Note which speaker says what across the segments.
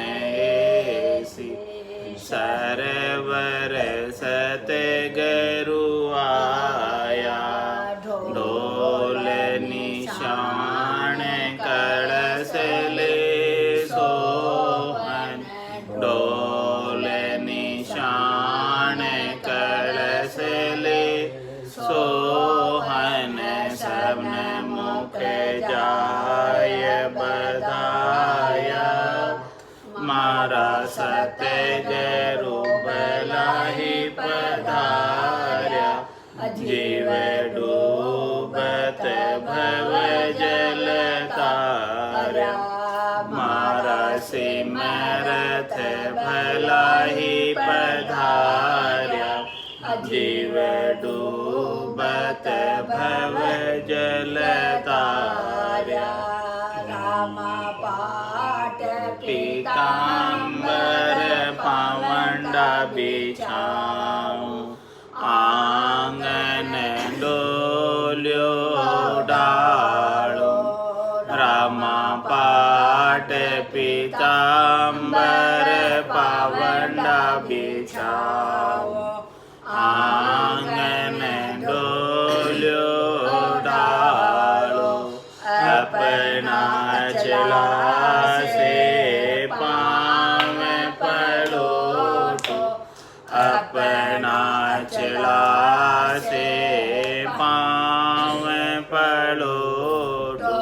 Speaker 1: ऐसी सरवर सतगुरु आया ढोल निशान कलश ले सोहन ढोल निशान कलश ले सोहन सबन मुख जाय बधाया मारा सतगुरु भलाही पधार्या जीव डूबत भव जल तारा मारा सिमरथ भलाही पधार्या जीव डूबत भव जल तारा रामा पाट पीतांबर पावंडा बिछाऊं आंगन डोल्यो डालो रामा पाट पीतांबर पावंडा बिछाओ आंगन डोल्यो डालो अपना चला से पाँव पड़ोटो अपना चला से पाँव पड़ोटो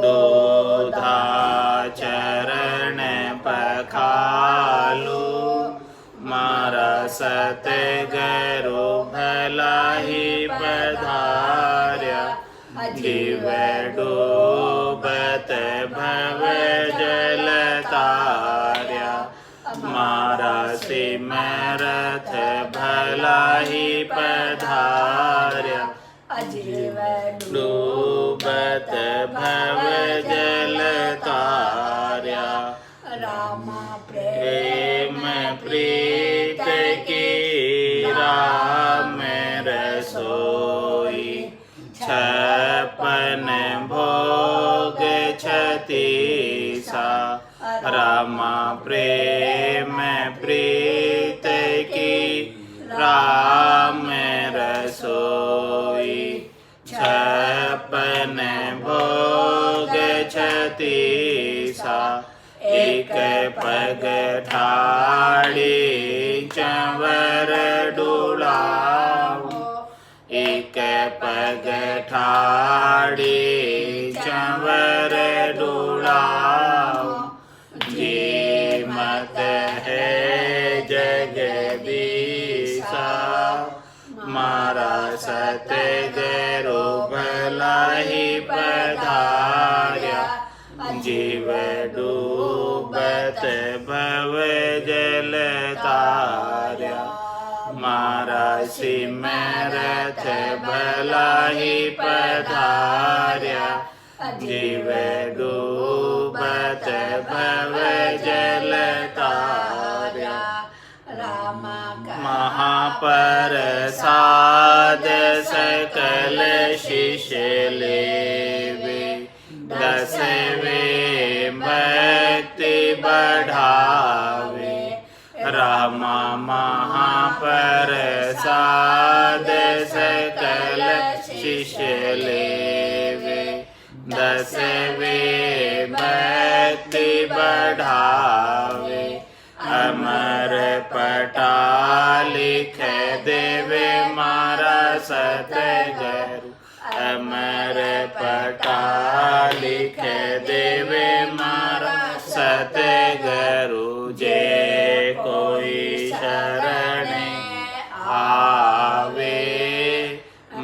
Speaker 1: दोधा चरण पखालो मारा सतगुरु भलाही पधार्या जीव डूबत भव जल तार्या मारा सिमरथ भलाही पधार्या जीव डूबत भव जल तार्या रामा प्रेम प्रीत की राम रसोई छपन भोग छतीसा रामा प्रेम प्रीत की राम रसोई छपन भोग छतीसा एक पग ठाड़ी चंवर डुलाओ एक पग ठाड़ी चंवर डुलाओ जी मत है जगदीशा मारा सतगुरु भलाही पधार्या जीव डूबत भव जल तार्या मारा सिमरथ भलाही पधार्या जीव डूबत भव जल तार्या महाप्रसाद सकल शिष्य लेवे दसवे भक्ति बढ़ावे रामा महाप्रसाद सकल शिष्य लेवे दसवे भक्ति बढ़ावे अमर पटा लिख देवे मारा सतगुरु अमर पटा लिख देवे मारा सतगुरु जे कोई शरण आवे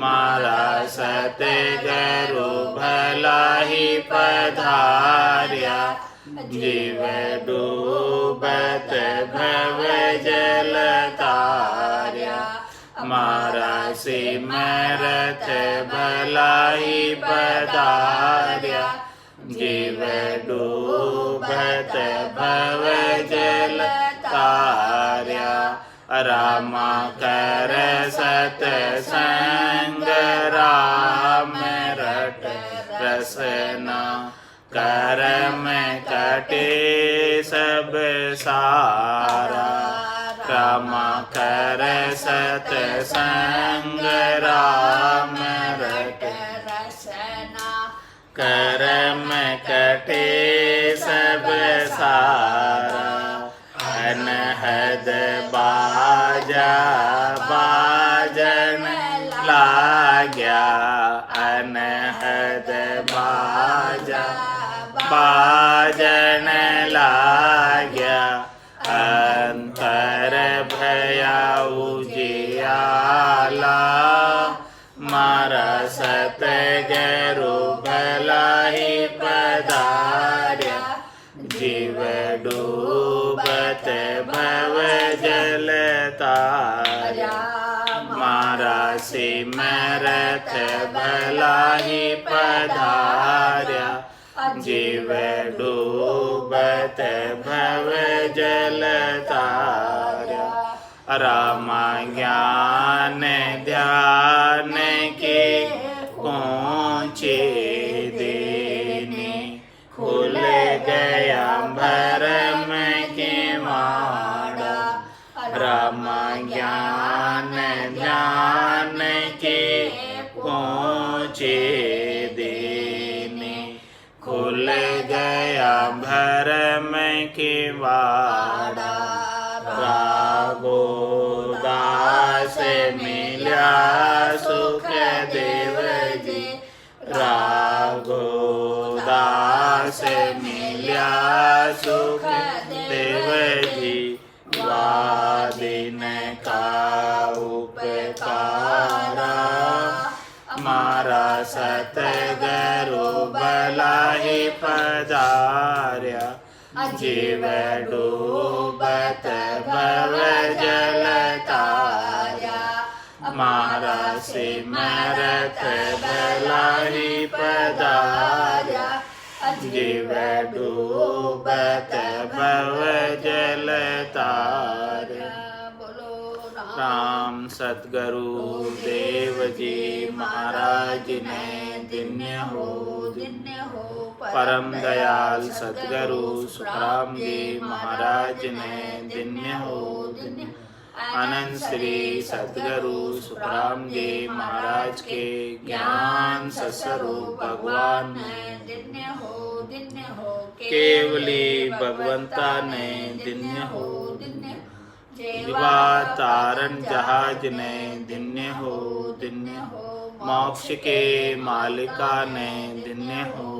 Speaker 1: मारा सतगुरु भलाही पधार्या जीव डूबत भव जल तार्या मारा सिमरथ भलाही पधार्या जीव डूबत भव जल तार्या रामा कर सतसंग राम रट रसना कर्म कटे सब सारा। रमा कर सतसंग राम रट
Speaker 2: रसना
Speaker 1: कर्म कटे सब सारा। अनहद बाजा बाजन लाग्या। अनहद बाजा बाजन लाग्या। अंतर भया उजियाला। मारा सतगुरु भलाई पधार्या। जीव डूबत भव जल तार्या। मारा सिमरत भलाई पधार्या। जीव डूबत भव जल तार्या। रामा ज्ञान ध्यान के पहुँचे देने। खुल गया भरम के वाड़ा। रामा ज्ञान ध्यान के पहुँचे देने। खुल गया भरम के वाड़ा। रागो दास मिला सुख देव जी। रागो दास मिला सुख देव जी। वादिन का उपकारा। मारा सतगुरु भलाई पधार्या। जीव डूबत भव जल तार्या। मारा सिमरत भलाई पधार्या। जीव डूबत भव जल तार्या। राम सतगुरु देव जी महाराज ने धन्य हो परम दयाल सतगुरु सुखराम जी महाराज ने धन्य हो। अनंत श्री सतगुरु सुखराम जी महाराज के ज्ञान स्वरूप भगवान ने धन्य हो। केवली भगवंता ने धन्य हो। जीवा तारण जहाज ने धन्य हो। मोक्ष के मालिका ने धन्य हो।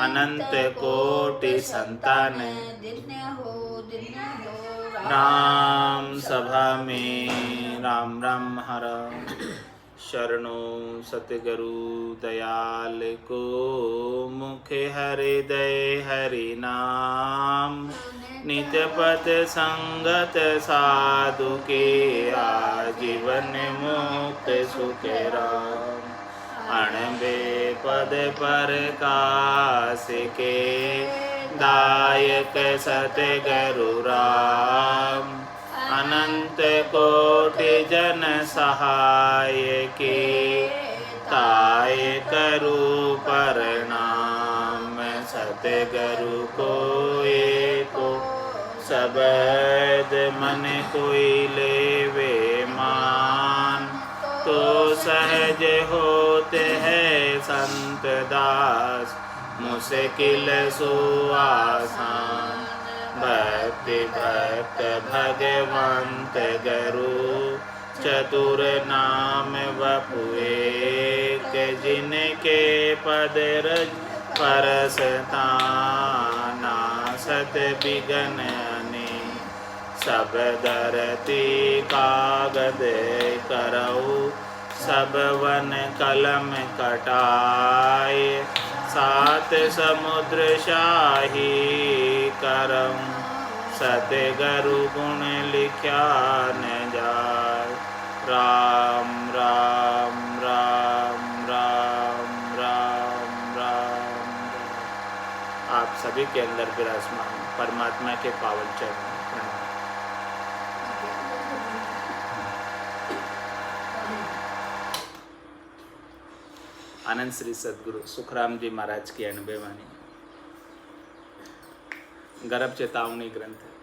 Speaker 1: अनंत कोटि संतान धन्य हो। राम सभा में राम राम हरा। शरणो सतगुरु दयाल को। मुख हृदय हरि नाम। नित्य पथ संगत साधु के। आजीवन मुक्त सुख राम। अणबे पद पर कास के। दायक सतगुरु राम। अनंत कोटि जन सहाय के। ताय करू प्रणाम। सतगुरु को एको शब्द मन कोई लेवे मान। तो सहज होते हैं संत दास। मुश्किल सो आसान। भक्ति भक्त भगवंत गुरु। चतुर नाम वपुए। जिनके पद रज परसताना। सत बिगन अने सब धरती कागद करऊ। सब वन कलम कटाए। सात समुद्र शाही करम। सतगुरु गुण लिख्या न जाय। राम राम राम राम राम राम। आप सभी के अंदर विराजमान परमात्मा के पावन चरण प्रणाम। आनंद श्री सद्गुरु सुखराम जी महाराज की अनुभवानी। गर्भ चेतावनी ग्रंथ है।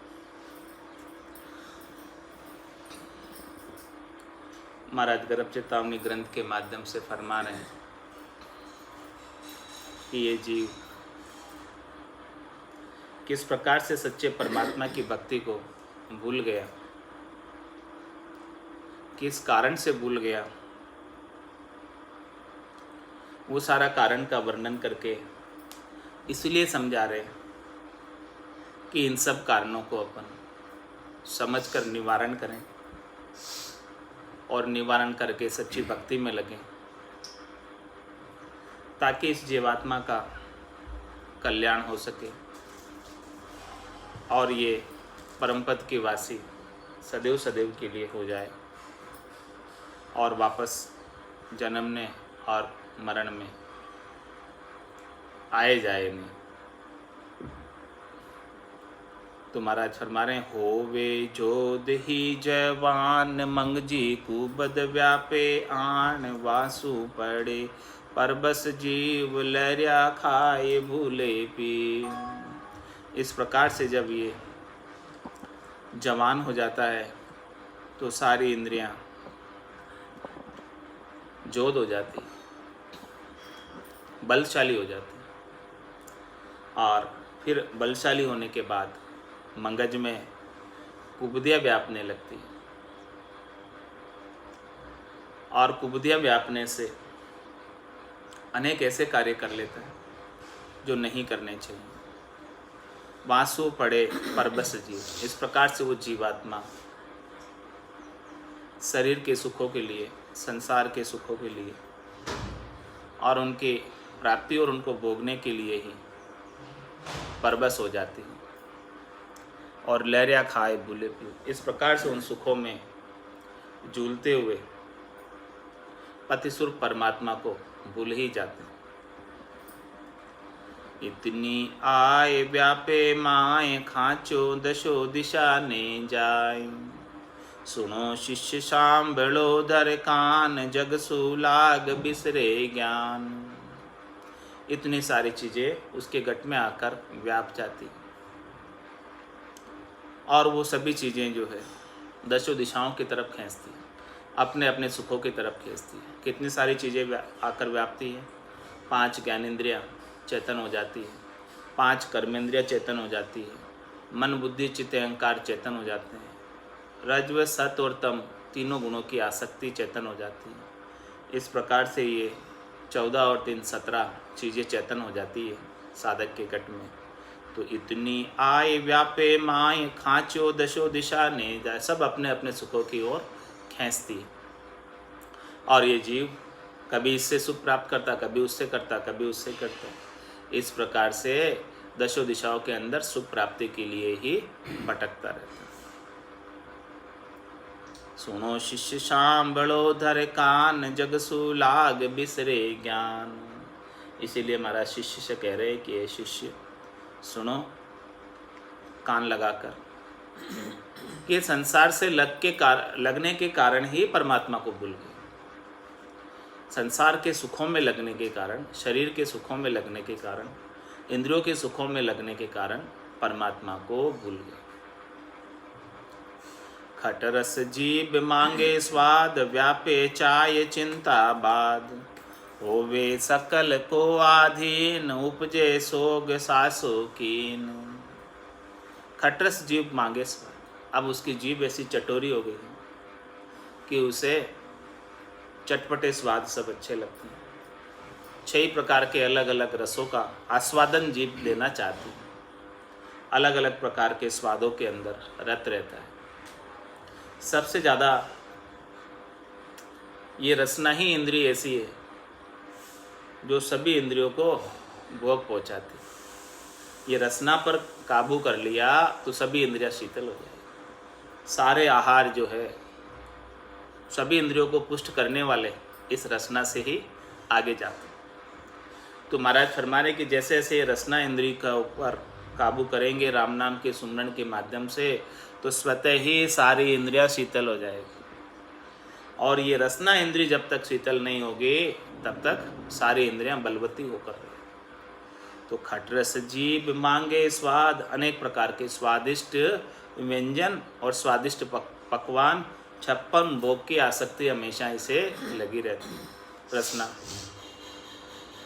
Speaker 1: महाराज गर्भ चेतावनी ग्रंथ के माध्यम से फरमा रहे हैं कि ये जीव किस प्रकार से सच्चे परमात्मा की भक्ति को भूल गया, किस कारण से भूल गया, वो सारा कारण का वर्णन करके इसलिए समझा रहे कि इन सब कारणों को अपन समझकर निवारण करें और निवारण करके सच्ची भक्ति में लगें, ताकि इस जीवात्मा का कल्याण हो सके और ये परमपद की वासी सदैव सदैव के लिए हो जाए और वापस जन्मने और मरण में आए जाए नहीं। तो महाराज फरमा रहे हैं, होवे जोध ही जवान मंगजी कुबद व्यापे आन वासु पड़े परबस जीव लहरिया खाए भूले पी। इस प्रकार से जब ये जवान हो जाता है तो सारी इंद्रियां जोध हो जाती, बलशाली हो जाती, और फिर बलशाली होने के बाद मंगज में कुबदियाँ व्यापने लगती, और कुबदियाँ व्यापने से अनेक ऐसे कार्य कर लेता है जो नहीं करने चाहिए। वासु पड़े परबस जीव, इस प्रकार से वो जीवात्मा शरीर के सुखों के लिए, संसार के सुखों के लिए और उनकी प्राप्ति और उनको भोगने के लिए ही परबस हो जाती है और लहरिया खाए भूले पी। इस प्रकार से उन सुखों में झूलते हुए पतिसुर परमात्मा को भूल ही जाते हैं। इतनी आए व्यापे माए खांचो दशो दिशा ने जाए, सुनो शिष्य सांभलो धर कान जग सुलाग बिसरे ज्ञान। इतनी सारी चीज़ें उसके गट में आकर व्याप जाती और वो सभी चीज़ें जो है दशों दिशाओं की तरफ खींचती है, अपने अपने सुखों की तरफ खींचती है। कितनी सारी चीज़ें आकर व्यापती हैं। 5 ज्ञानेंद्रियाँ चेतन हो जाती है, 5 कर्मेंद्रियाँ चेतन हो जाती है, मन बुद्धि चित्त अहंकार चेतन हो जाते हैं, रज्व सत और तम तीनों गुणों की आसक्ति चेतन हो जाती है। इस प्रकार से ये 14 और 3 17 चीज़ें चेतन हो जाती है साधक के गट में। तो इतनी आए व्यापे माए खांचो दशो दिशा ने जाए, सब अपने अपने सुखों की ओर खींचती है और ये जीव कभी इससे सुख प्राप्त करता, कभी उससे करता, कभी उससे करता। इस प्रकार से दशों दिशाओं के अंदर सुख प्राप्ति के लिए ही भटकता रहता। सुनो शिष्य सांभलो धर कान जग सुलाग बिसरे ज्ञान। इसीलिए हमारा शिष्य से कह रहे हैं कि ये शिष्य सुनो कान लगाकर, कि संसार से लगने के कारण ही परमात्मा को भूल गए। संसार के सुखों में लगने के कारण, शरीर के सुखों में लगने के कारण, इंद्रियों के सुखों में लगने के कारण परमात्मा को भूल गए। खटरस जीव मांगे स्वाद व्यापे चाय चिंता बाद, होवे सकल को आधीन उपजे सोग सासो कीन। खटरस जीव मांगे स्वाद, अब उसकी जीभ ऐसी चटोरी हो गई है कि उसे चटपटे स्वाद सब अच्छे लगते हैं। 6 प्रकार के अलग अलग रसों का आस्वादन जीभ लेना चाहती है, अलग अलग प्रकार के स्वादों के अंदर रत रहता है। सबसे ज़्यादा ये रसना ही इंद्रिय ऐसी है जो सभी इंद्रियों को भोग पहुंचाती है। ये रसना पर काबू कर लिया तो सभी इंद्रियां शीतल हो जाएगी। सारे आहार जो है सभी इंद्रियों को पुष्ट करने वाले इस रसना से ही आगे जाते। तो महाराज फरमा रहे कि जैसे जैसे रसना इंद्रिय का ऊपर काबू करेंगे राम नाम के सुमरण के माध्यम से, तो स्वतः ही सारी इंद्रियां शीतल हो जाएगी। और ये रसना इंद्रिय जब तक शीतल नहीं होगी तब तक सारी इंद्रियां बलवती होकर रहेगी। तो खटरस जीभ मांगे स्वाद, अनेक प्रकार के स्वादिष्ट व्यंजन और स्वादिष्ट पकवान, 56 भोग की आसक्ति हमेशा इसे लगी रहती है। रसना,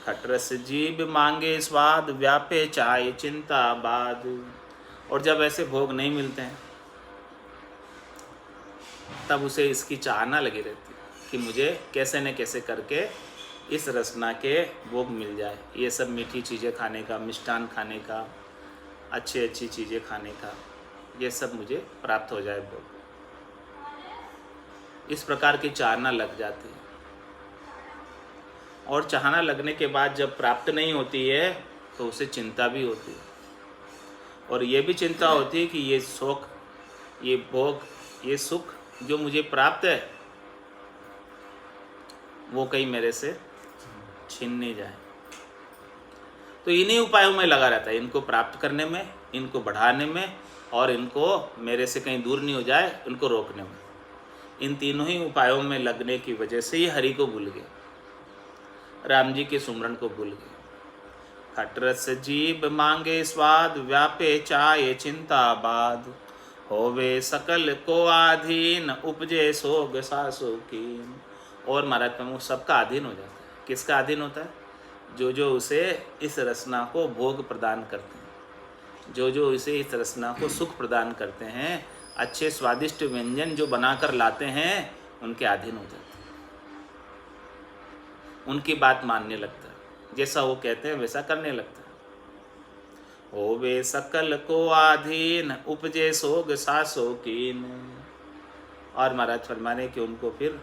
Speaker 1: खटरस जीभ मांगे स्वाद, व्यापे चाहे चिंता बाद। और जब ऐसे भोग नहीं मिलते हैं तब उसे इसकी चाहना लगी रहती है कि मुझे कैसे न कैसे करके इस रसना के भोग मिल जाए। ये सब मीठी चीज़ें खाने का, मिष्ठान खाने का, अच्छी चीज़ें खाने का, ये सब मुझे प्राप्त हो जाए भोग। इस प्रकार की चाहना लग जाती है। और चाहना लगने के बाद जब प्राप्त नहीं होती है तो उसे चिंता भी होती है। और ये भी चिंता होती है कि ये सुख, ये भोग, ये सुख जो मुझे प्राप्त है वो कहीं मेरे से छीन नहीं जाए। तो इन्हीं उपायों में लगा रहता है, इनको प्राप्त करने में, इनको बढ़ाने में, और इनको मेरे से कहीं दूर नहीं हो जाए, इनको रोकने में। इन तीनों ही उपायों में लगने की वजह से ही हरि को भूल गए, राम जी के सुमरन को भूल गए। खटरस जीभ मांगे स्वाद, व्यापे चाहे चिंता बाद। होवे सकल को आधीन, उपजे सोग सासो कीन। और महाराज प्रमुख सबका अधीन हो जाता है। किसका अधीन होता है? जो जो उसे इस रसना को भोग प्रदान करते हैं, जो जो इसे इस रसना को सुख प्रदान करते हैं, अच्छे स्वादिष्ट व्यंजन जो बनाकर लाते हैं, उनके अधीन हो जाते हैं, उनकी बात मानने लगता है, जैसा वो कहते हैं वैसा करने लगता है। होवे सकल को आधीन, उपजे सोग सासो कीन। और महाराज फरमाने कि उनको फिर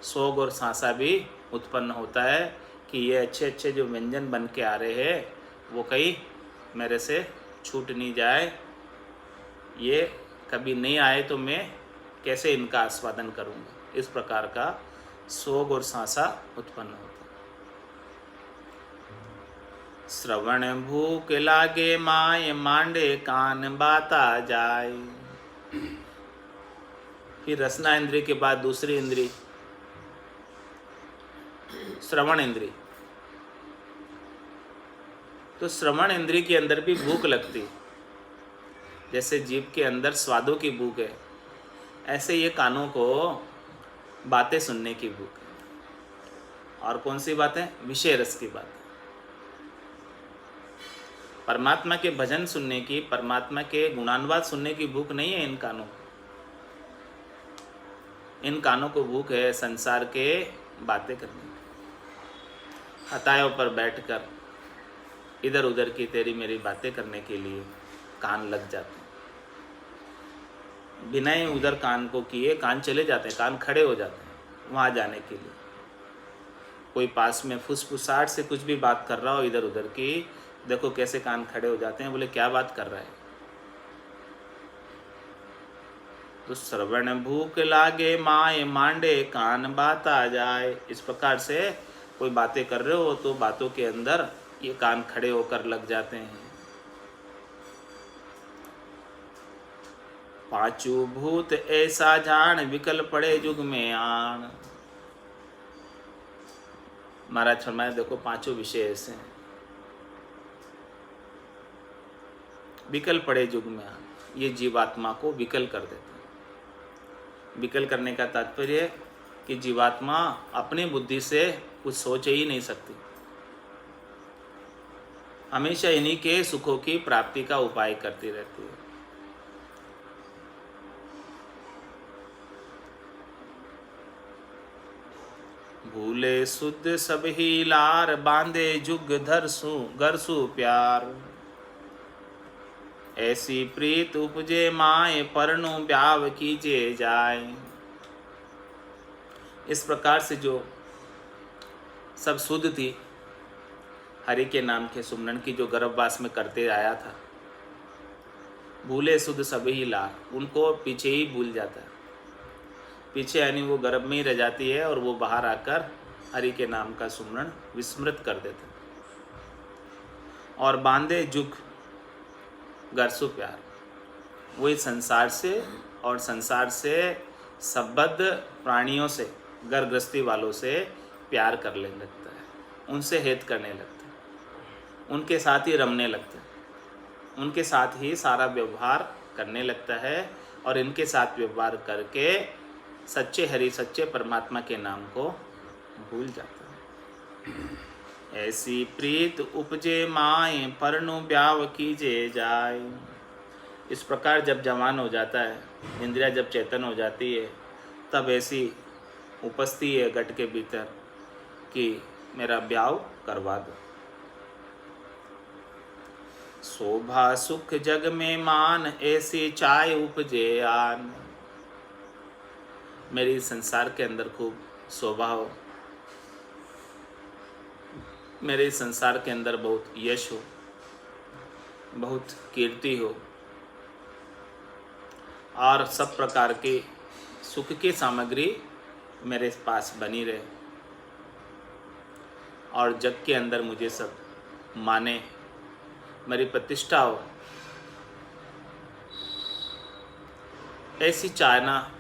Speaker 1: सोग और सांसा भी उत्पन्न होता है कि ये अच्छे अच्छे जो व्यंजन बन के आ रहे हैं वो कहीं मेरे से छूट नहीं जाए, ये कभी नहीं आए तो मैं कैसे इनका आस्वादन करूँगा। इस प्रकार का सोग और सांसा उत्पन्न होता है। श्रवण भूख लागे माय, मांडे कान बाता जाए। फिर रसना इंद्रिय के बाद दूसरी इंद्रिय श्रवण इंद्रिय। तो श्रवण इंद्रिय के अंदर भी भूख लगती है। जैसे जीभ के अंदर स्वादों की भूख है, ऐसे ये कानों को बातें सुनने की भूख है। और कौन सी बातें? विषय रस की बातें। परमात्मा के भजन सुनने की, परमात्मा के गुणानुवाद सुनने की भूख नहीं है इन कानों को। इन कानों को भूख है संसार के बातें करने की। हतायों पर बैठकर इधर उधर की तेरी मेरी बातें करने के लिए कान लग जाते हैं। बिना ही उधर कान को किए कान चले जाते हैं, कान खड़े हो जाते हैं वहाँ जाने के लिए। कोई पास में फुसफुसाहट से कुछ भी बात कर रहा हो इधर उधर की, देखो कैसे कान खड़े हो जाते हैं, बोले क्या बात कर रहा है। तो श्रवण भूख लागे माय, मांडे कान बाता जाए। इस प्रकार से कोई बातें कर रहे हो तो बातों के अंदर ये कान खड़े होकर लग जाते हैं। पांचू भूत ऐसा जान, विकल पड़े युग में आन। महाराज फरमाए देखो पांचों विषय ऐसे हैं, विकल पड़े युग में आन, ये जीवात्मा को विकल कर देते हैं। विकल करने का तात्पर्य है कि जीवात्मा अपनी बुद्धि से कुछ सोच ही नहीं सकती, हमेशा इन्हीं के सुखों की प्राप्ति का उपाय करती रहती है। भूले शुद्ध सब ही लार, बांधे जुग धरसु गरसु प्यार। ऐसी प्रीत उपजे माए, परनु ब्याव कीजे जाए। इस प्रकार से जो सब शुद्ध थी, हरि के नाम के सुमरन की जो गर्भवास में करते आया था, भूले शुद्ध सब ही लार, उनको पीछे ही भूल जाता है। पीछे यानी वो गर्भ में ही रह जाती है और वो बाहर आकर हरि के नाम का सुमरन विस्मृत कर देते। और बांधे जुग गरसु प्यार, वही संसार से और संसार से संबद्ध प्राणियों से, गर्भग्रस्ती वालों से प्यार करने लगता है, उनसे हेत करने लगता है। उनके साथ ही रमने लगता है, उनके साथ ही सारा व्यवहार करने लगता है और इनके साथ व्यवहार करके सच्चे हरि सच्चे परमात्मा के नाम को भूल जाता है। ऐसी प्रीत उपजे माए परनु ब्याव कीजे जाए। इस प्रकार जब जवान हो जाता है, इंद्रिया जब चेतन हो जाती है, तब ऐसी उपस्थिति है गट के भीतर कि मेरा ब्याह करवा दो। शोभा सुख जग में मान ऐसी चाय उपजे आन। मेरी संसार के अंदर खूब शोभा हो, मेरे संसार के अंदर बहुत यश हो, बहुत कीर्ति हो और सब प्रकार के सुख की सामग्री मेरे पास बनी रहे और जग के अंदर मुझे सब माने, मेरी प्रतिष्ठा हो, ऐसी चाहना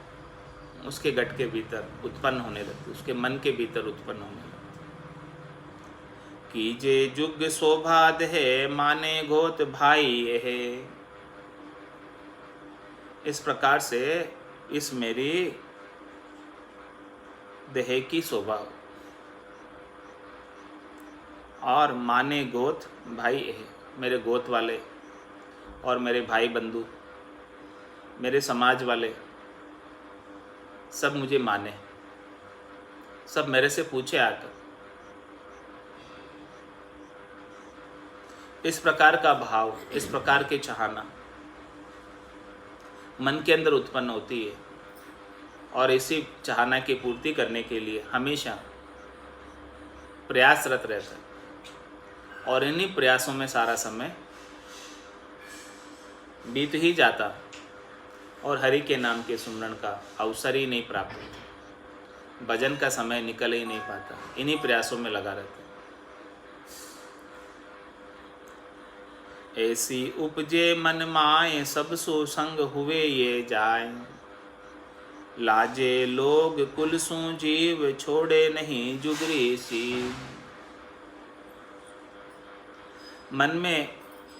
Speaker 1: उसके गट के भीतर उत्पन्न होने लगती, उसके मन के भीतर उत्पन्न होने लगती। कीजे जुग शोभाद है माने गोत भाई है। इस प्रकार से इस मेरी देह की शोभा और माने गोत भाई है, मेरे गोत वाले और मेरे भाई बंधु, मेरे समाज वाले सब मुझे माने, सब मेरे से पूछे आकर। इस प्रकार का भाव, इस प्रकार की चाहना मन के अंदर उत्पन्न होती है और इसी चाहना की पूर्ति करने के लिए हमेशा प्रयासरत रहता है और इन्हीं प्रयासों में सारा समय बीत ही जाता और हरि के नाम के सुमरण का अवसर ही नहीं प्राप्त होता, भजन का समय निकल ही नहीं पाता, इन्हीं प्रयासों में लगा रहता है। ऐसी उपजे मन माए सब सो संग हुए ये जाए। लाजे लोग कुल सू जीव छोड़े नहीं जुगरी सी। मन में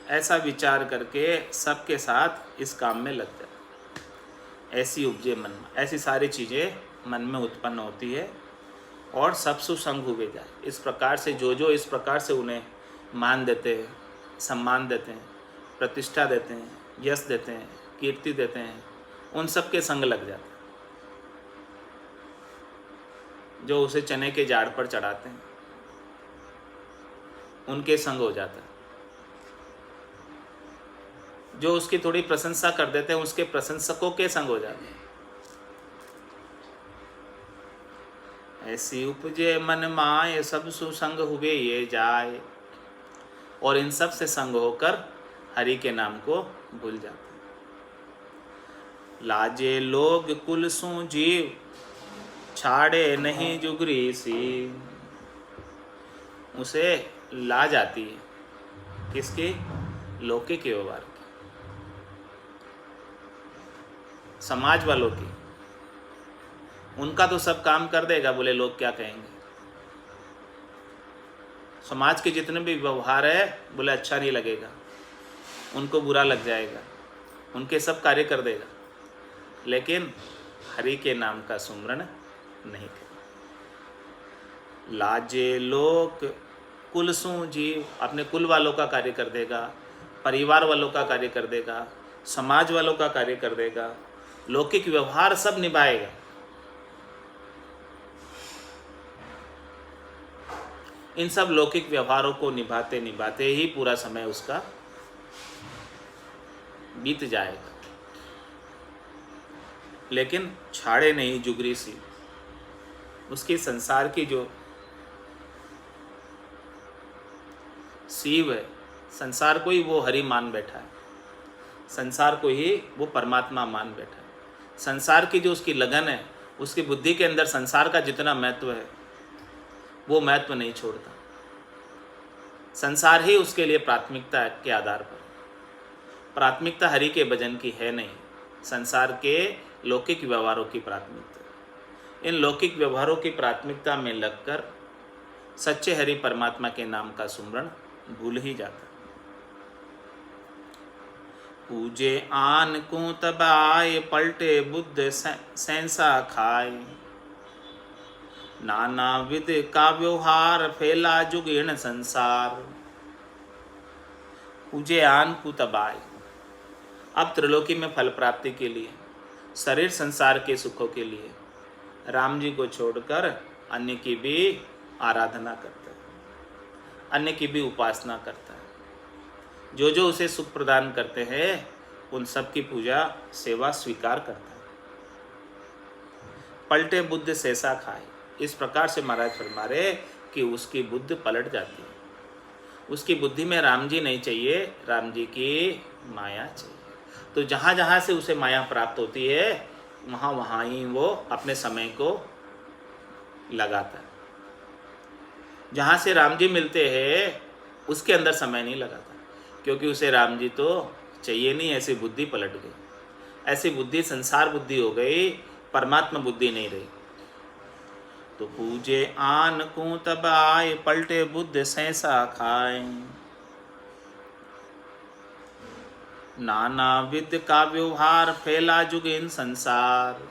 Speaker 1: ऐसा विचार करके सबके साथ इस काम में लग जाए। ऐसी उपजे मन में, ऐसी सारी चीज़ें मन में उत्पन्न होती है और सब सुसंग हुए जाए। इस प्रकार से जो इस प्रकार से उन्हें मान देते हैं, सम्मान देते हैं, प्रतिष्ठा देते हैं, यश देते हैं, कीर्ति देते हैं, उन सब के संग लग जाते हैं। जो उसे चने के झाड़ पर चढ़ाते हैं उनके संग हो जाता है। जो उसकी थोड़ी प्रशंसा कर देते हैं उसके प्रशंसकों के संग हो जाते हैं। ऐसी उपजे मन माए सब सुसंग हुए ये जाए। और इन सब से संग होकर हरि के नाम को भूल जाते हैं। लाजे लोग कुल सू जीव छाड़े नहीं जुगरी सी। उसे लाज आती है किसकी? लौकिक व्यवहार की, समाज वालों की। उनका तो सब काम कर देगा, बोले लोग क्या कहेंगे। समाज के जितने भी व्यवहार है बोले अच्छा नहीं लगेगा, उनको बुरा लग जाएगा, उनके सब कार्य कर देगा, लेकिन हरि के नाम का सुमरण नहीं करेगा। लाजे लोक कुल सू जीव, अपने कुल वालों का कार्य कर देगा, परिवार वालों का कार्य कर देगा, समाज वालों का कार्य कर देगा, लौकिक व्यवहार सब निभाएगा। इन सब लौकिक व्यवहारों को निभाते निभाते ही पूरा समय उसका बीत जाएगा, लेकिन छाड़े नहीं जुगरी सी। उसकी संसार की जो सीव है, संसार को ही वो हरि मान बैठा है, संसार को ही वो परमात्मा मान बैठा है। संसार की जो उसकी लगन है, उसकी बुद्धि के अंदर संसार का जितना महत्व है वो महत्व नहीं छोड़ता। संसार ही उसके लिए प्राथमिकता के आधार पर, प्राथमिकता हरि के भजन की है नहीं, संसार के लौकिक व्यवहारों की प्राथमिकता। इन लौकिक व्यवहारों की प्राथमिकता में लगकर सच्चे हरि परमात्मा के नाम का सुमरण भूल ही जाता। पूजे आन को तब आए, पलटे बुद्ध सहसा खाए। नाना विध का व्यवहार, फैला जुगेण संसार। पूजे आन को तब आए। अब त्रिलोकी में फल प्राप्ति के लिए, शरीर संसार के सुखों के लिए राम जी को छोड़कर अन्य की भी आराधना करता है, अन्य की भी उपासना करता है। जो जो उसे सुख प्रदान करते हैं उन सब की पूजा सेवा स्वीकार करता है। पलटे बुद्ध सहसा खाए। इस प्रकार से महाराज फरमा रहे कि उसकी बुद्धि पलट जाती है। उसकी बुद्धि में राम जी नहीं चाहिए, राम जी की माया चाहिए। तो जहाँ जहाँ से उसे माया प्राप्त होती है वहाँ वहाँ ही वो अपने समय को लगाता है। जहाँ से राम जी मिलते हैं उसके अंदर समय नहीं लगाता, क्योंकि उसे राम जी तो चाहिए नहीं। ऐसी बुद्धि पलट गई, ऐसी बुद्धि संसार बुद्धि हो गई, परमात्मा बुद्धि नहीं रही। तो पूजे आन को तब आए, पलटे बुद्ध सहसा खाए। नाना विध का व्यवहार, फैला जुगेन संसार।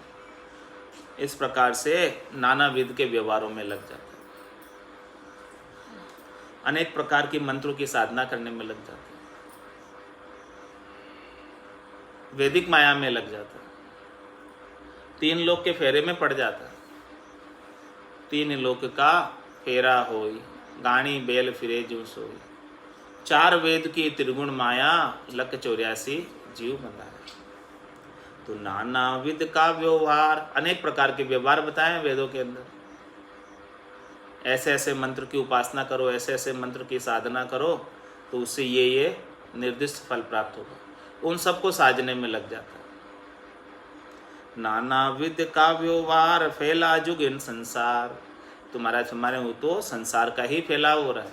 Speaker 1: इस प्रकार से नाना विध के व्यवहारों में लग जाता है, अनेक प्रकार की मंत्रों की साधना करने में लग जाता है, वैदिक माया में लग जाता है, तीन लोक के फेरे में पड़ जाता है। तीन लोक का फेरा होई, गाणी बेल फिरे जो सोई। चार वेद की त्रिगुण माया, लक 84 जीव बंधा है। तो नाना विध का व्यवहार, अनेक प्रकार के व्यवहार बताए वेदों के अंदर। ऐसे ऐसे मंत्र की उपासना करो, ऐसे ऐसे मंत्र की साधना करो तो उससे ये निर्दिष्ट फल प्राप्त होगा। उन सबको साजने में लग जाता है। नाना विध का व्यवहार, फैला जुग इन संसार। तुम्हारा हमारे हो तो संसार का ही फैलाव हो रहा है,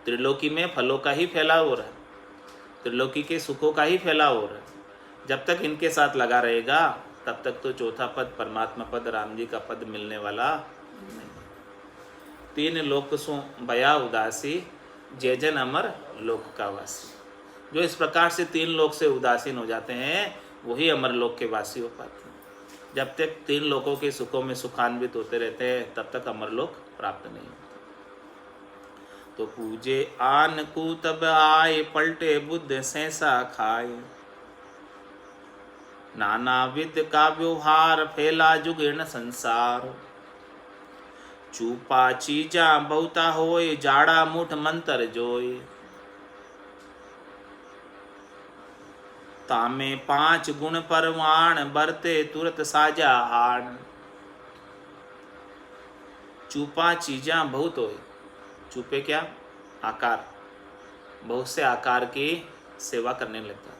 Speaker 1: त्रिलोकी में फलों का ही फैलाव हो रहा है, त्रिलोकी के सुखों का ही फैलाव हो रहा है। जब तक इनके साथ लगा रहेगा तब तक तो चौथा पद परमात्मा पद राम जी का पद मिलने वाला नहीं। तीन लोक सो बया उदासी, जय जन अमर लोक का वासी। जो इस प्रकार से तीन लोक से उदासीन हो जाते हैं वही अमर लोक के वासी हो पाते हैं। जब तक तीन लोकों के सुखों में सुखान्वित होते रहते हैं तब तक अमर लोक प्राप्त नहीं होता। तो पूजे आन को तब आए, पलटे बुद्ध सहसा खाए। नाना विध का व्यवहार, फैला जुगेण संसार। चूपा चीजा बहुता होए, जाड़ा मुठ मंत्र जोए। तामे 5 गुण परवान, बरते तुरत साजा हान। चूपा चीजा बहुत होए। चूपे क्या? आकार। बहुत से आकार की सेवा करने लग जाता।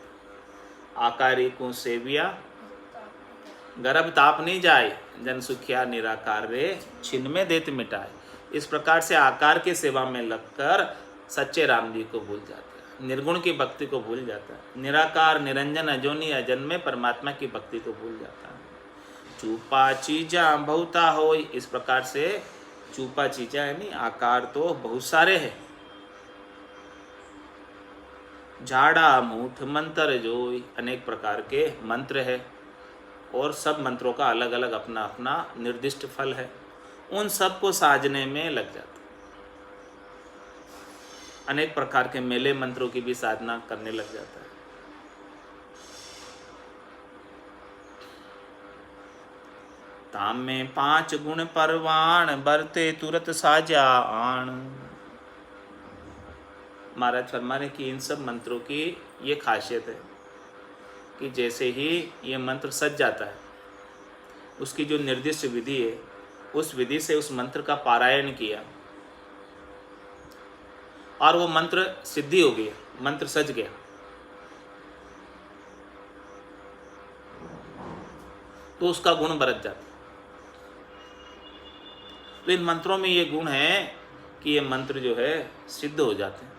Speaker 1: आकारी को सेविया, गर्भ ताप नहीं जाए, जन सुखिया निराकार रे, छिन में देत मिटाए। इस प्रकार से आकार की सेवा में लगकर सच्चे राम जी को भूल जाता है, निर्गुण की भक्ति को भूल जाता है, निराकार निरंजन अजोनी अजन्मे परमात्मा की भक्ति को भूल जाता है। चूपा चीजा बहुता होई। इस प्रकार से चूपा चीजा यानी आकार तो बहुत सारे हैं। झाड़ा मूठ मंत्र जोई। अनेक प्रकार के मंत्र है और सब मंत्रों का अलग अलग अपना अपना निर्दिष्ट फल है। उन सब को साजने में लग जाता। अनेक प्रकार के मेले मंत्रों की भी साधना करने लग जाता है। ताम में 5 गुण परवान, बरते तुरत साजा आण। महाराज फरमाने की इन सब मंत्रों की ये खासियत है कि जैसे ही ये मंत्र सज जाता है, उसकी जो निर्दिष्ट विधि है उस विधि से उस मंत्र का पारायण किया और वो मंत्र सिद्धि हो गया, मंत्र सज गया, तो उसका गुण बरत जाता। तो इन मंत्रों में ये गुण है कि ये मंत्र जो है सिद्ध हो जाते हैं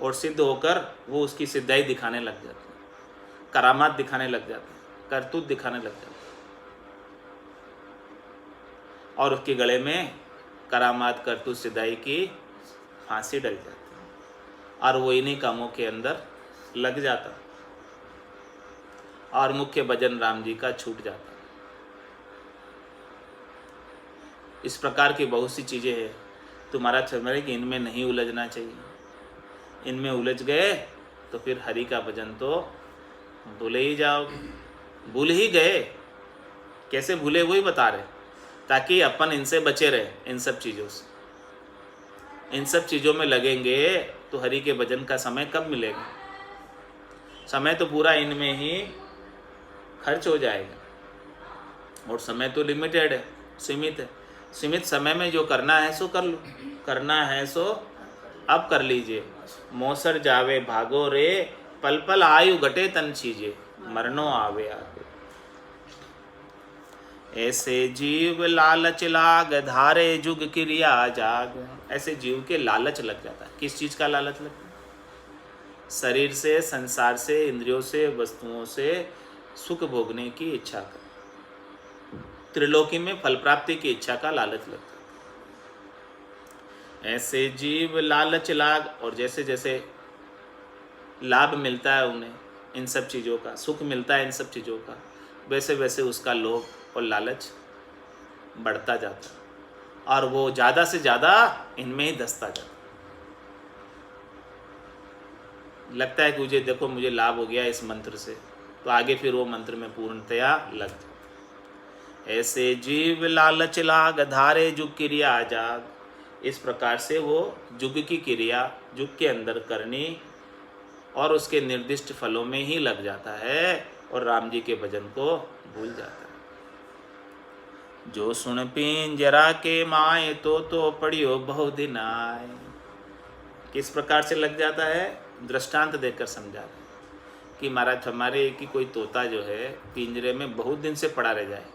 Speaker 1: और सिद्ध होकर वो उसकी सिद्धाई दिखाने लग जाते हैं, करामात दिखाने लग जाते हैं, करतूत दिखाने लग जाते हैं। और उसके गले में करामात करतूत सिद्धाई की फांसी डल जाती और वो इन्हीं कामों के अंदर लग जाता और मुख्य भजन राम जी का छूट जाता। इस प्रकार की बहुत सी चीज़ें हैं। तुम्हारा चमरे कि इनमें नहीं उलझना चाहिए। इनमें उलझ गए तो फिर हरि का भजन तो भूले ही जाओगे। भूल ही गए, कैसे भूले वही बता रहे, ताकि अपन इनसे बचे रहे, इन सब चीज़ों से। इन सब चीज़ों में लगेंगे तो हरि के भजन का समय कब मिलेगा? समय तो पूरा इनमें ही खर्च हो जाएगा और समय तो लिमिटेड है, सीमित है। सीमित समय में जो करना है सो कर लो, करना है सो अब कर लीजिए। मोसर जावे भागो रे, पल पल आयु घटे तन छीजे, मरनो आवे आगे। ऐसे जीव लालच लाग, धारे जुग क्रिया जाग। ऐसे जीव के लालच लग जाता है। किस चीज़ का लालच लगता है? शरीर से, संसार से, इंद्रियों से, वस्तुओं से सुख भोगने की इच्छा का, त्रिलोकी में फल प्राप्ति की इच्छा का लालच लगता है। ऐसे जीव लालच लाग, और जैसे जैसे लाभ मिलता है उन्हें इन सब चीज़ों का, सुख मिलता है इन सब चीज़ों का, वैसे वैसे उसका लोभ और लालच बढ़ता जाता है और वो ज़्यादा से ज़्यादा इनमें ही धंसता जाता है। लगता है कि मुझे देखो, मुझे लाभ हो गया इस मंत्र से, तो आगे फिर वो मंत्र में पूर्णतया लग जाता। ऐसे जीव लालच लाग, धारे जुग क्रिया जाग। इस प्रकार से वो जुग की क्रिया जुग के अंदर करनी और उसके निर्दिष्ट फलों में ही लग जाता है और राम जी के भजन को भूल जाता है। जो सुन पिंजरा के माए, तो पढ़ियो बहु दिन आए। किस प्रकार से लग जाता है? दृष्टांत देकर समझा रहे कि महाराज हमारे की कोई तोता जो है पिंजरे में बहुत दिन से पड़ा रह जाए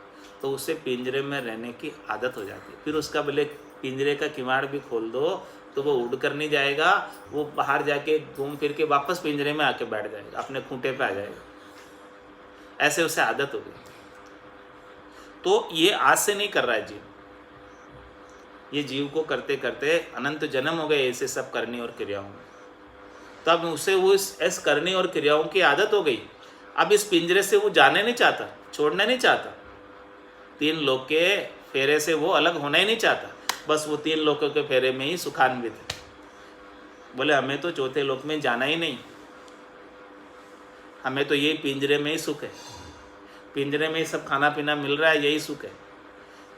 Speaker 1: तो उससे पिंजरे में रहने की आदत हो जाती है। फिर उसका भले पिंजरे का किवाड़ भी खोल दो तो वो उड़ कर नहीं जाएगा, वो बाहर जाके घूम फिर के वापस पिंजरे में आके बैठ जाएगा, अपने खूंटे पे आ जाएगा। ऐसे उसे आदत हो गई। तो ये आज से नहीं कर रहा है जीव, ये जीव को करते करते अनंत जन्म हो गए ऐसे सब करनी और क्रियाओं में। तब उसे वो इस करनी और क्रियाओं की आदत हो गई। अब इस पिंजरे से वो जाने नहीं चाहता, छोड़ना नहीं चाहता, तीन लोक के फेरे से वो अलग होना ही नहीं चाहता। बस वो तीन लोकों के फेरे में ही सुखान्वित है। बोले हमें तो चौथे लोक में जाना ही नहीं, हमें तो यही पिंजरे में ही सुख है, पिंजरे में ही सब खाना पीना मिल रहा है, यही सुख है।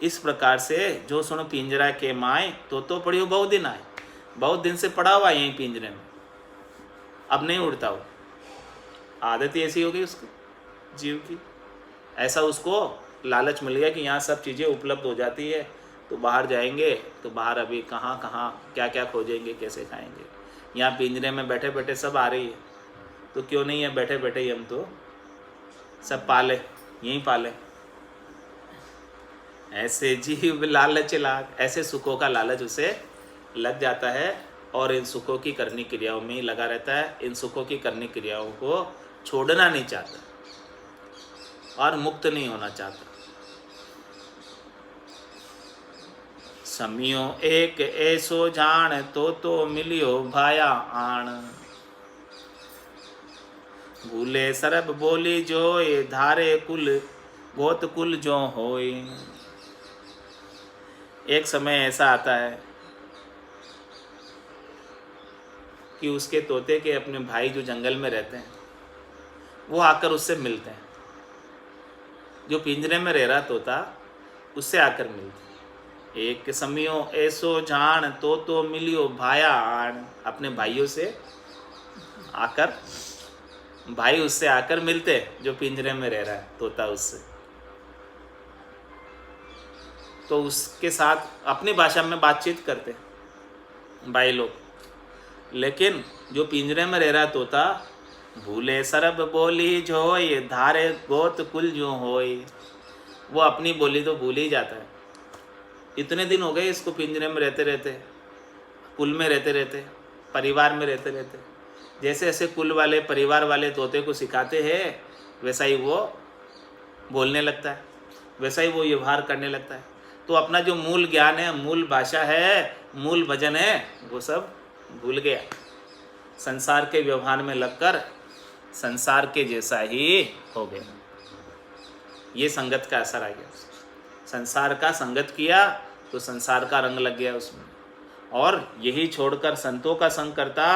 Speaker 1: इस प्रकार से जो सुनो पिंजरा के माए, तो पड़ियो बहुत दिन आए। बहुत दिन से पड़ा हुआ यहीं पिंजरे में, अब नहीं उड़ता वो। आदत ही ऐसी हो गई उसको, जीव की। ऐसा उसको लालच मिल गया कि यहाँ सब चीज़ें उपलब्ध हो जाती है, तो बाहर जाएंगे तो बाहर अभी कहाँ कहाँ क्या क्या खोजेंगे, कैसे खाएंगे। यहाँ पिंजरे में बैठे बैठे सब आ रही है, तो क्यों नहीं है बैठे बैठे ही हम तो सब पाले, यहीं पाले। ऐसे जीव लालच लाग, ऐसे सुखों का लालच उसे लग जाता है और इन सुखों की करनी क्रियाओं में ही लगा रहता है। इन सुखों की करनी क्रियाओं को छोड़ना नहीं चाहता और मुक्त नहीं होना चाहता। समियो एक ऐसो जान, तो मिलियो भाया आण। भूले सरब बोली जोए, धारे कुल गोत कुल जो होए। एक समय ऐसा आता है कि उसके तोते के अपने भाई जो जंगल में रहते हैं वो आकर उससे मिलते हैं। जो पिंजरे में रह रहा तोता उससे आकर मिलते हैं। एक समियो ऐसो जान, तो मिलियो भाया आण। अपने भाइयों से आकर, भाई उससे आकर मिलते, जो पिंजरे में रह रहा है तोता उससे, तो उसके साथ अपनी भाषा में बातचीत करते भाई लोग। लेकिन जो पिंजरे में रह रहा तोता, भूले सरब बोली जोय, धारे गोत कुल जो होय। वो अपनी बोली तो भूल ही जाता है। इतने दिन हो गए इसको पिंजरे में रहते रहते, कुल में रहते रहते, परिवार में रहते रहते। जैसे जैसे कुल वाले परिवार वाले तोते को सिखाते हैं वैसा ही वो बोलने लगता है, वैसा ही वो व्यवहार करने लगता है। तो अपना जो मूल ज्ञान है, मूल भाषा है, मूल भजन है, वो सब भूल गया, संसार के व्यवहार में लगकर संसार के जैसा ही हो गया। ये संगत का असर आ गया। संसार का संगत किया तो संसार का रंग लग गया उसमें, और यही छोड़कर संतों का संग करता,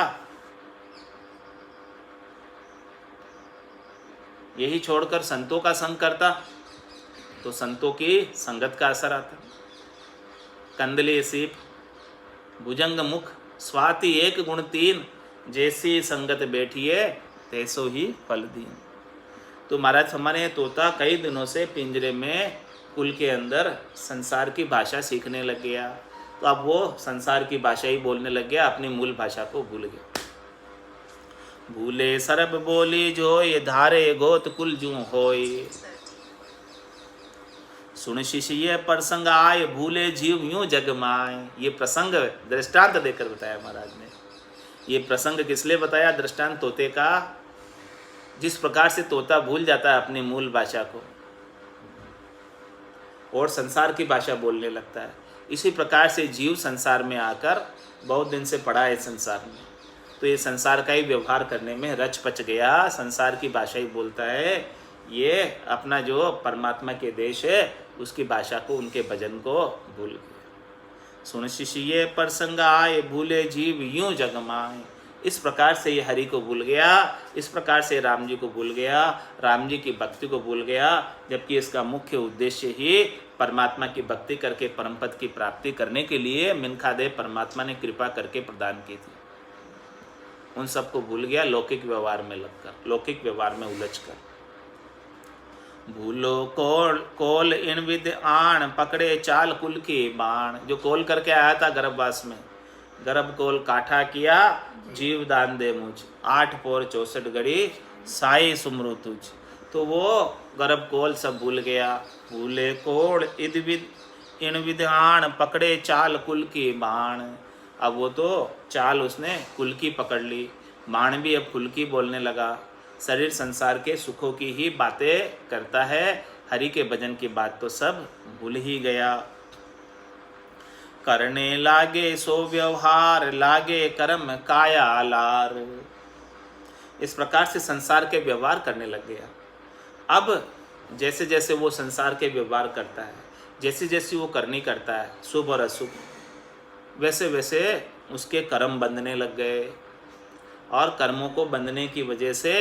Speaker 1: यही छोड़कर संतों का संग करता तो संतों की संगत का असर आता। कंदले सीप भुजंग मुख स्वाति एक गुण तीन, जैसी संगत बैठिए तैसो ही फल दीन। तो महाराज हमारे तोता कई दिनों से पिंजरे में कुल के अंदर संसार की भाषा सीखने लग गया, तो अब वो संसार की भाषा ही बोलने लग गया, अपनी मूल भाषा को भूल गया। भूले सरब बोली जो ये धारे गोत कुल जू होय, सुन शिष्य ये प्रसंग आए भूले जीव यूं जगमाए। ये प्रसंग दृष्टांत देकर बताया महाराज ने। ये प्रसंग किस लिए बताया? दृष्टांत तोते का। जिस प्रकार से तोता भूल जाता है अपनी मूल भाषा को और संसार की भाषा बोलने लगता है, इसी प्रकार से जीव संसार में आकर बहुत दिन से पड़ा है संसार में, तो ये संसार का ही व्यवहार करने में रच पच गया, संसार की भाषा ही बोलता है। ये अपना जो परमात्मा के देश है उसकी भाषा को, उनके भजन को भूल गया। सुन शिष्य ये प्रसंग आए भूले जीव यूं जगमाए। इस प्रकार से ये हरि को भूल गया, इस प्रकार से राम जी को भूल गया, राम जी की भक्ति को भूल गया, जबकि इसका मुख्य उद्देश्य ही परमात्मा की भक्ति करके परम पद की प्राप्ति करने के लिए मिनखादेव परमात्मा ने कृपा करके प्रदान की थी। उन सबको भूल गया लौकिक व्यवहार में लगकर, लौकिक व्यवहार में उलझकर। भूलो कोल इन विद आण पकड़े चाल कुल की बाण। जो कोल करके आया था गर्भवास में, गर्भ कोल काठा किया जीव दान दे मुझ, 8 पोर 64 घड़ी साई सुमरु तुझ। तो वो गर्भ कोल सब भूल गया। भूले कोल इन विधान पकड़े चाल कुल की बाण। अब वो तो चाल उसने कुल की पकड़ ली, बाण भी अब कुल की बोलने लगा। शरीर संसार के सुखों की ही बातें करता है, हरि के भजन की बात तो सब भूल ही गया। करने लागे सो व्यवहार लागे कर्म काया लार। इस प्रकार से संसार के व्यवहार करने लग गया। अब जैसे जैसे वो संसार के व्यवहार करता है, जैसे जैसे वो करनी करता है शुभ और अशुभ, वैसे वैसे उसके कर्म बंधने लग गए, और कर्मों को बंधने की वजह से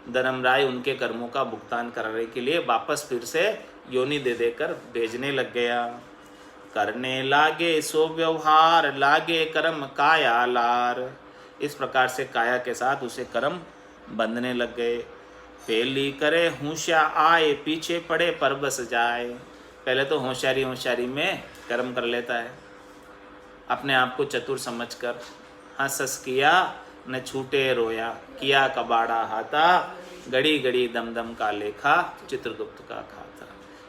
Speaker 1: धर्मराय उनके कर्मों का भुगतान कराने के लिए वापस फिर से योनि दे देकर भेजने लग गया। करने लागे सो व्यवहार लागे कर्म काया लार। इस प्रकार से काया के साथ उसे कर्म बंधने लग गए। पहली करे होशिया आए पीछे पड़े पर बस जाए। पहले तो होशियारी होशियारी में कर्म कर लेता है, अपने आप को चतुर समझकर। हंस हंस किया न छूटे रोया, किया कबाड़ा हाथा, घड़ी घड़ी दम दम का लेखा चित्रगुप्त का खाता।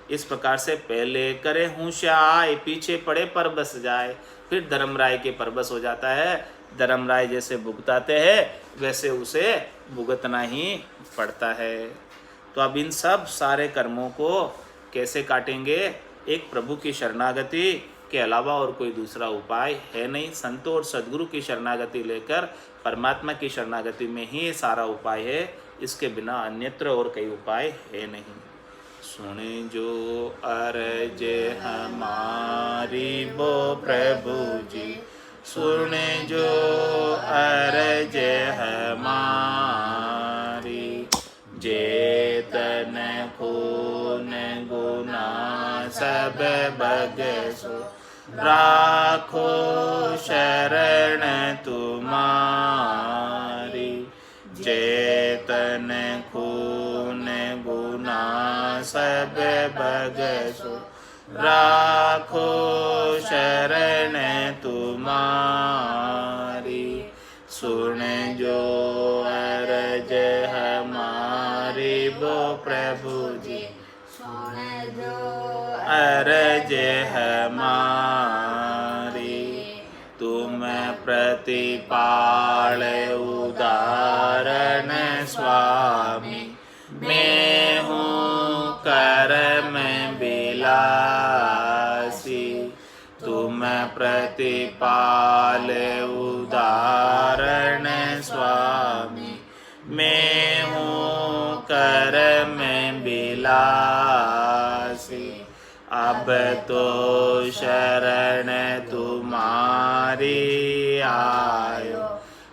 Speaker 1: इस प्रकार से पहले करे होशिया आए पीछे पड़े पर बस जाए, फिर धर्मराय के परबस हो जाता है। धर्मराय जैसे भुगताते हैं वैसे उसे भुगतना ही पड़ता है। तो अब इन सब सारे कर्मों को कैसे काटेंगे? एक प्रभु की शरणागति के अलावा और कोई दूसरा उपाय है नहीं। संतों और सद्गुरु की शरणागति लेकर परमात्मा की शरणागति में ही सारा उपाय है, इसके बिना अन्यत्र और कई उपाय है नहीं। सुने जो अर्ज हमारी वो प्रभु जी, सुने जो अर्ज हमारी, जेतन खून गुना सब बगसो, राखो शरण तुम्हारी। जेतन खून गुना सब बगसो, राखो शरण तुम्हारी। सुन जो अरज हमारी वो प्रभु जी, अरज हमारी। तुम प्रतिपाल उदाहरण स्वामी, मैं हूँ कर्म बिलासी। तुम प्रतिपाल उदाहरण वर में बिलासी। अब तो शरण तुम्हारी आयो,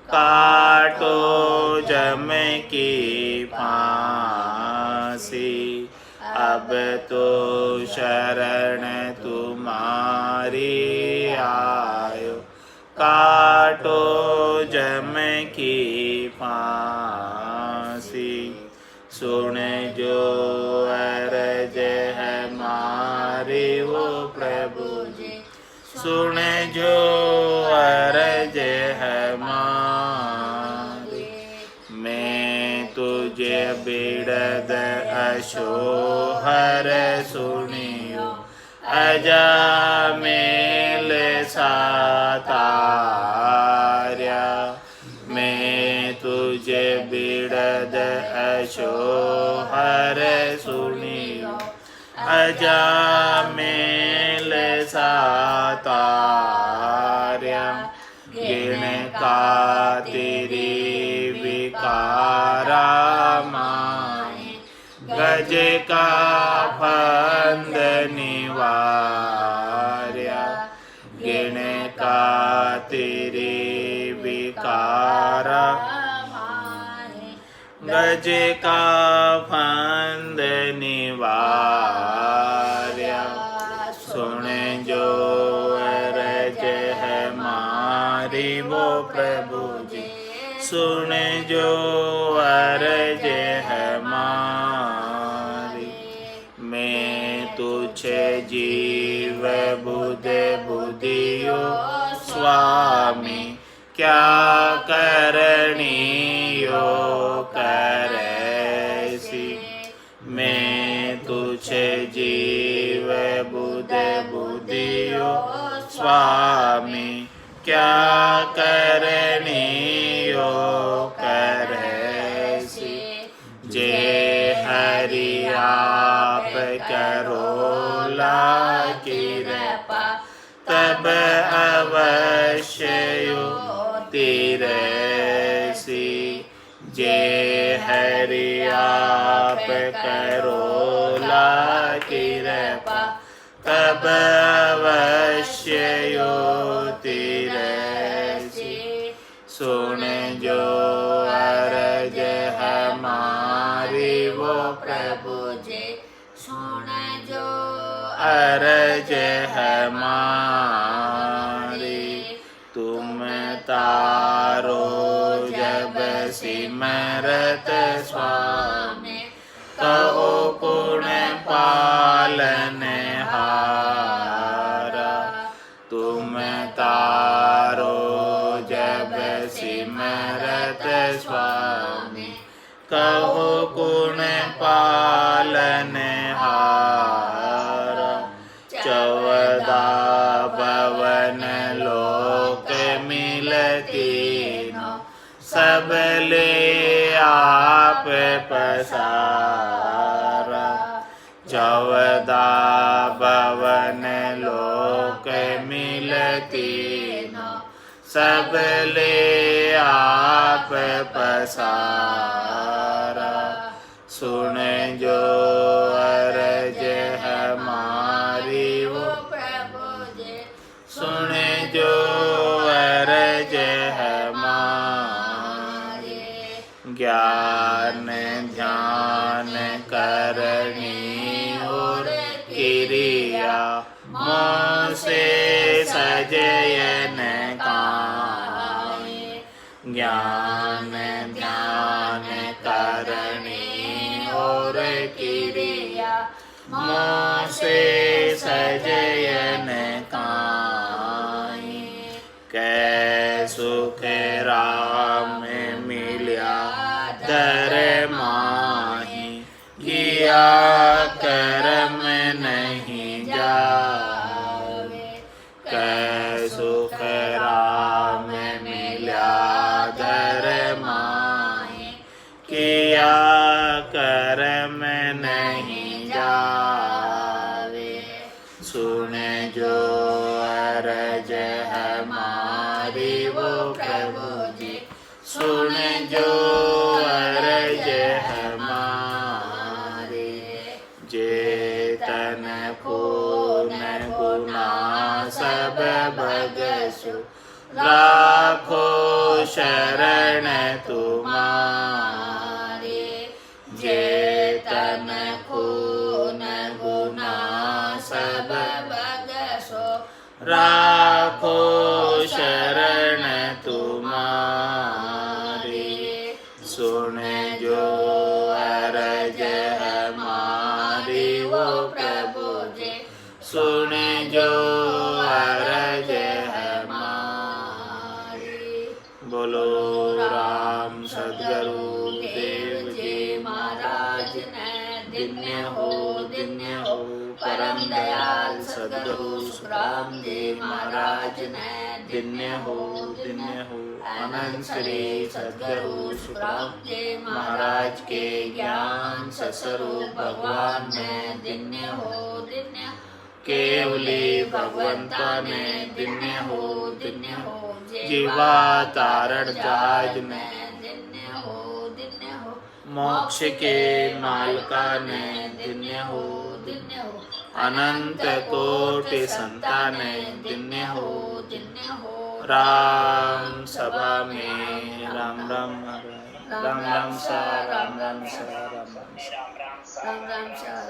Speaker 1: काटो जम की फांसी। अब तो शरण तुम्हारी आयो, काटो जम की फांसी। सुन जो अरज है मारी वो प्रभु जी, सुन जो अरज है मारी। मैं तुझे बिड़द अशोहर सुनियो, अजामेल सातार्या। मैं तुझे बिड़द अशोहर सुनियो, अजामेल सातार्या। गिण का तेरी विकारा माए, गज का फंद निवार्या। गिण का तेरी विकारा माए, गज का फंद निवार्या। सुन जो अरज है मारी वो प्रभु जी, सुन जो अरज है मारी। मैं तुझे जीव बुध बुधियो स्वामी, क्या करनियो करैसी। मैं तुझे जीव बुध बुधियो स्वामी, क्या करनियो करैसी। जे हरि आप करोला कृपा, तब अवश्य तिरसी। जे हरि आप करोला कृपा, तब अवश्य तिरसी। सुन जो अरज हमारी वो प्रभु जी, सुन जो अरज हमारी। तुम तारो जब सिमरत स्वामी, कहो पुण्य पालनहारा। तुम तारो जब सिमरत स्वामी, कहो पुण्य पालनहारा। 14 भवन लोक मिलतीनो, सब ले आप पसारा। 14 भवन लोक मिलतीनो, सब ले आप पसारा। सुन जो अरज हमारी वो प्रभु जी, सुन जो अरज हमारी। ज्ञान ध्यान करनी और क्रिया, मोह से सजयन काए। ज्ञान ध्यान करनी और क्रिया, मोह से सजयन काए। कै सुख राम मिल्या दर माही, किया कर्म नहीं जावे। कै सुख राम मिल्या दर माही, किया कर्म नहीं जावे। सुन जो अरज हमारी वो प्रभु जी, सुन जो अरज हमारी। सब भगसु राखो शरण तुम्हारे। जेतन खून गुना सब भगसु राखो शरण तुम्हारे। सुन जो अरज हमारी वो प्रभु जी, सुन जो अरज हमारी। बोलो राम सद्गुरु देव जी महाराज ने। धन्य हो परम दयाल सद्गुरु सुखराम जी महाराज ने। धन्य हो अनंत श्री सद्गुरु सुखराम जी महाराज के ज्ञान स्वरूप भगवान ने। धन्य हो केवली भगवंता ने। धन्य हो जीवा तारण जहाज में। धन्य हो मोक्ष के मालका ने। धन्य हो अनंत कोटि संतान। धन्य हो राम सभा में राम राम राम राम सा राम राम सा राम राम सा राम राम सा।